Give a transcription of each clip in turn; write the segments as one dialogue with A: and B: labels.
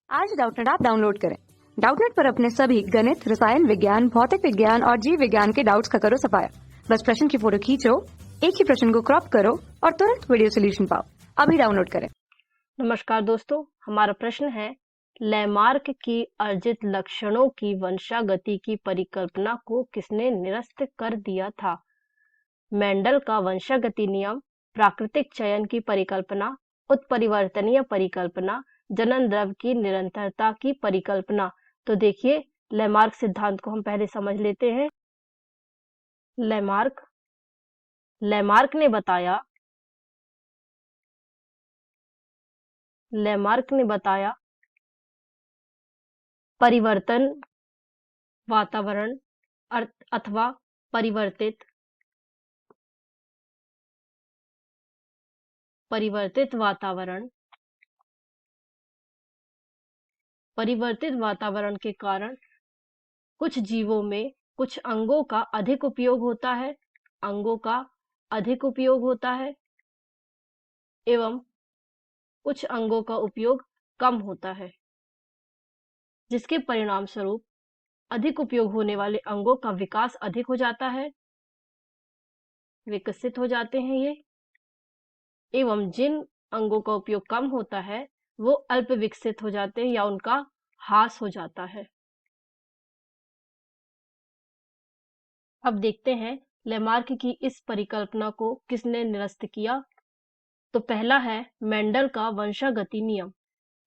A: आज Doubtnut app download करें। Doubtnut पर अपने सभी गणित, रसायन विज्ञान, भौतिक विज्ञान और जीव विज्ञान के डाउट्स का करो सफाया। बस प्रश्न की फोटो खींचो, एक ही प्रश्न को क्रॉप करो और तुरंत वीडियो सोल्यूशन पाओ। अभी डाउनलोड करें।
B: नमस्कार दोस्तों, हमारा प्रश्न है लैमार्क की अर्जित लक्षणों की वंशागति की परिकल्पना को किसने निरस्त कर दिया था? मेंडल का वंशागति नियम, प्राकृतिक चयन की परिकल्पना, उत्परिवर्तनीय परिकल्पना, जनन द्रव्य की निरंतरता की परिकल्पना। तो देखिए, लैमार्क सिद्धांत को हम पहले समझ लेते हैं। लैमार्क ने बताया परिवर्तन वातावरण अथवा परिवर्तित वातावरण के कारण कुछ जीवों में कुछ अंगों का अधिक उपयोग होता है एवं कुछ अंगों का उपयोग कम होता है, जिसके परिणाम स्वरूप अधिक उपयोग होने वाले अंगों का विकास अधिक हो जाता है, विकसित हो जाते हैं ये, एवं जिन अंगों का उपयोग कम होता है वो अल्प विकसित हो जाते हैं या उनका ह्रास हो जाता है। अब देखते हैं लैमार्क की इस परिकल्पना को किसने निरस्त किया। तो पहला है मेंडल का वंशागति नियम।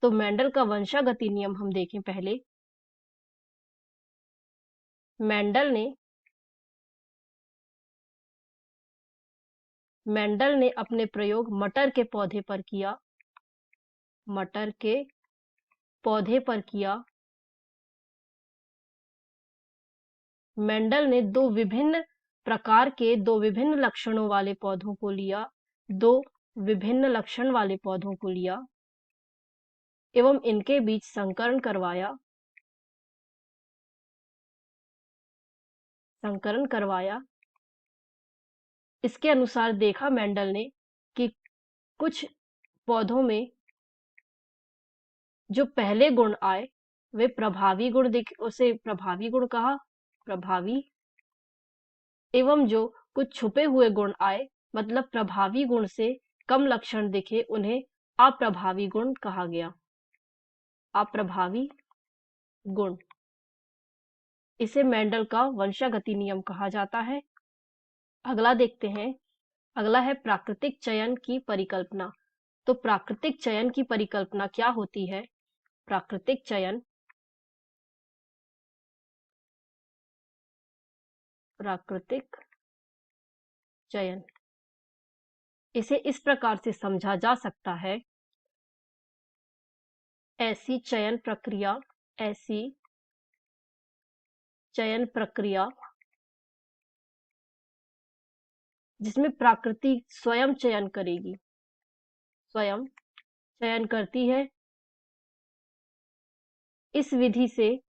B: तो मेंडल का वंशागति नियम हम देखें पहले। मेंडल ने अपने प्रयोग मटर के पौधे पर किया। मेंडल ने दो विभिन्न लक्षण वाले पौधों को लिया एवं इनके बीच संकरण करवाया। इसके अनुसार देखा मेंडल ने कि कुछ पौधों में जो पहले गुण आए वे प्रभावी एवं जो कुछ छुपे हुए गुण आए, मतलब प्रभावी गुण से कम लक्षण दिखे, उन्हें अप्रभावी गुण कहा गया। अप्रभावी गुण, इसे मेंडल का वंशागति नियम कहा जाता है। अगला देखते हैं। अगला है प्राकृतिक चयन की परिकल्पना। तो प्राकृतिक चयन की परिकल्पना क्या होती है? प्राकृतिक चयन इसे इस प्रकार से समझा जा सकता है। ऐसी चयन प्रक्रिया जिसमें प्रकृति स्वयं चयन करती है। इस विधि से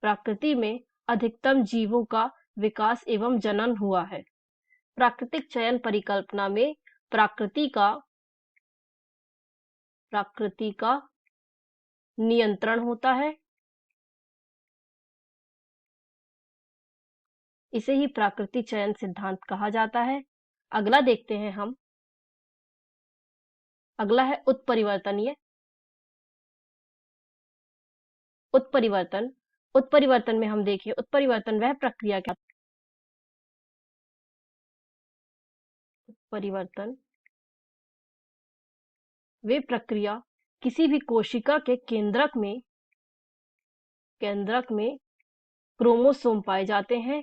B: प्रकृति में अधिकतम जीवों का विकास एवं जनन हुआ है। प्राकृतिक चयन परिकल्पना में प्रकृति का नियंत्रण होता है। इसे ही प्राकृतिक चयन सिद्धांत कहा जाता है। अगला देखते हैं हम। अगला है उत्परिवर्तन में हम देखें उत्परिवर्तन वह प्रक्रिया क्या? उत्परिवर्तन वे प्रक्रिया किसी भी कोशिका के केंद्रक में क्रोमोसोम पाए जाते हैं।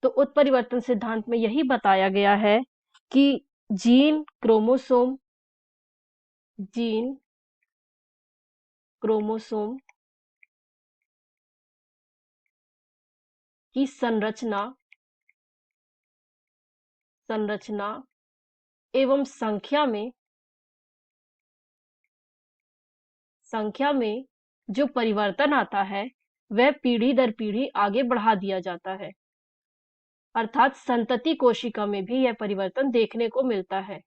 B: तो उत्परिवर्तन सिद्धांत में यही बताया गया है कि जीन क्रोमोसोम की संरचना एवं संख्या में जो परिवर्तन आता है वह पीढ़ी दर पीढ़ी आगे बढ़ा दिया जाता है। अर्थात संतति कोशिका में भी यह परिवर्तन देखने को मिलता है,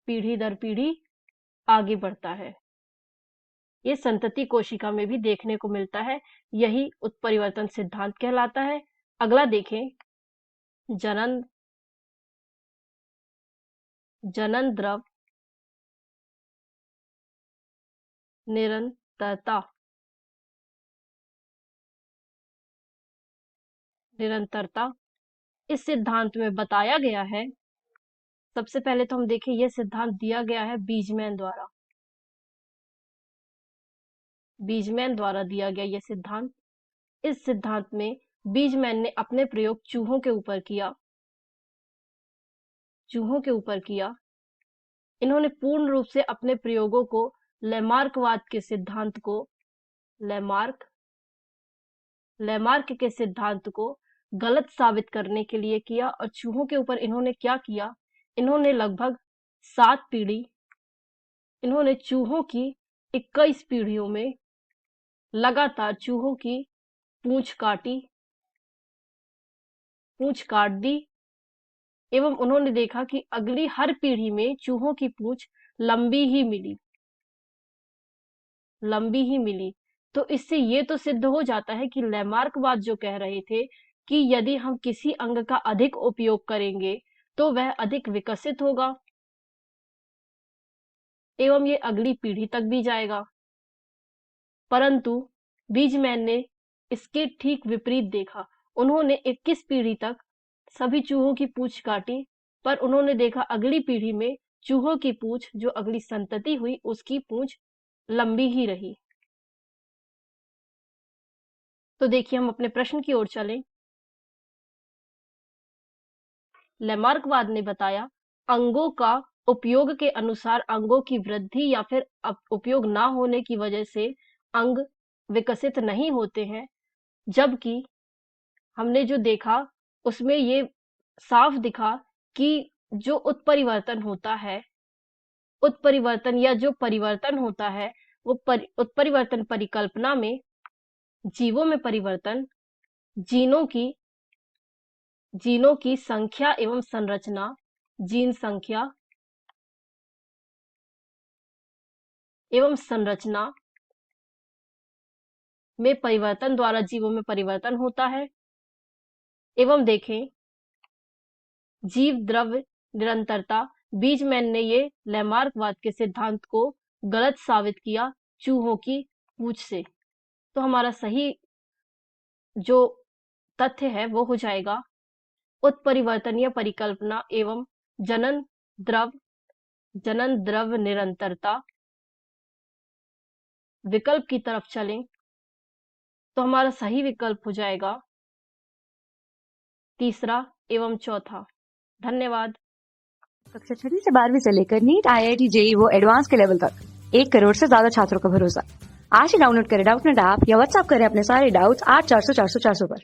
B: पीढ़ी दर पीढ़ी आगे बढ़ता है। ये संतति कोशिका में भी देखने को मिलता है, यही उत्परिवर्तन सिद्धांत कहलाता है। अगला देखें, जनन द्रव निरंतरता इस सिद्धांत में बताया गया है। सबसे पहले तो हम देखें, यह सिद्धांत दिया गया है बीजमैन द्वारा। बीजमैन द्वारा दिया गया यह सिद्धांत। इस सिद्धांत में बीजमैन ने अपने प्रयोग चूहों के ऊपर किया। इन्होंने पूर्ण रूप से अपने प्रयोगों को लैमार्कवाद के सिद्धांत को लैमार्क के सिद्धांत को गलत साबित करने के लिए किया। और चूहों के ऊपर इन्होंने क्या किया, इन्होंने लगभग 7 पीढ़ी, इन्होंने चूहों की 21 पीढ़ियों में लगातार चूहों की पूंछ काट दी एवं उन्होंने देखा कि अगली हर पीढ़ी में चूहों की पूंछ लंबी ही मिली। तो इससे ये तो सिद्ध हो जाता है कि लैमार्कवाद जो कह रहे थे कि यदि हम किसी अंग का अधिक उपयोग करेंगे तो वह अधिक विकसित होगा एवं ये अगली पीढ़ी तक भी जाएगा। परंतु बीजमैन ने इसके ठीक विपरीत देखा। उन्होंने 21 पीढ़ी तक सभी चूहों की पूंछ काटी, पर उन्होंने देखा अगली पीढ़ी में चूहों की पूंछ, जो अगली संतति हुई, उसकी पूंछ लंबी ही रही। तो देखिए, हम अपने प्रश्न की ओर चलें। लैमार्कवाद ने बताया, अंगों का उपयोग के अनुसार अंगों की वृद्धि या फिर उपयोग ना होने की वजह से अंग विकसित नहीं होते हैं, जबकि हमने जो देखा उसमें ये साफ दिखा कि जो उत्परिवर्तन होता है, उत्परिवर्तन या जो परिवर्तन होता है, वो उत्परिवर्तन परिकल्पना में जीवों में परिवर्तन, जीनों की संख्या एवं संरचना, जीन संख्या एवं संरचना में परिवर्तन द्वारा जीवों में परिवर्तन होता है। एवं देखें, जीव द्रव निरंतरता, बीजमैन ने ये लैमार्कवाद के सिद्धांत को गलत साबित किया चूहों की पूंछ से। तो हमारा सही जो तथ्य है वो हो जाएगा, उत्परिवर्तनीय परिकल्पना एवं जनन द्रव निरंतरता। विकल्प की तरफ चलें तो हमारा सही विकल्प हो जाएगा तीसरा एवं चौथा। धन्यवाद।
A: कक्षा 6वीं से 12वीं से लेकर नीट, IIT, JEE वो एडवांस के लेवल तक 1 करोड़ से ज्यादा छात्रों का भरोसा। आज ही डाउनलोड करें डाउटनेट ऐप या व्हाट्सएप करें अपने सारे डाउट्स 8400 400 400 पर।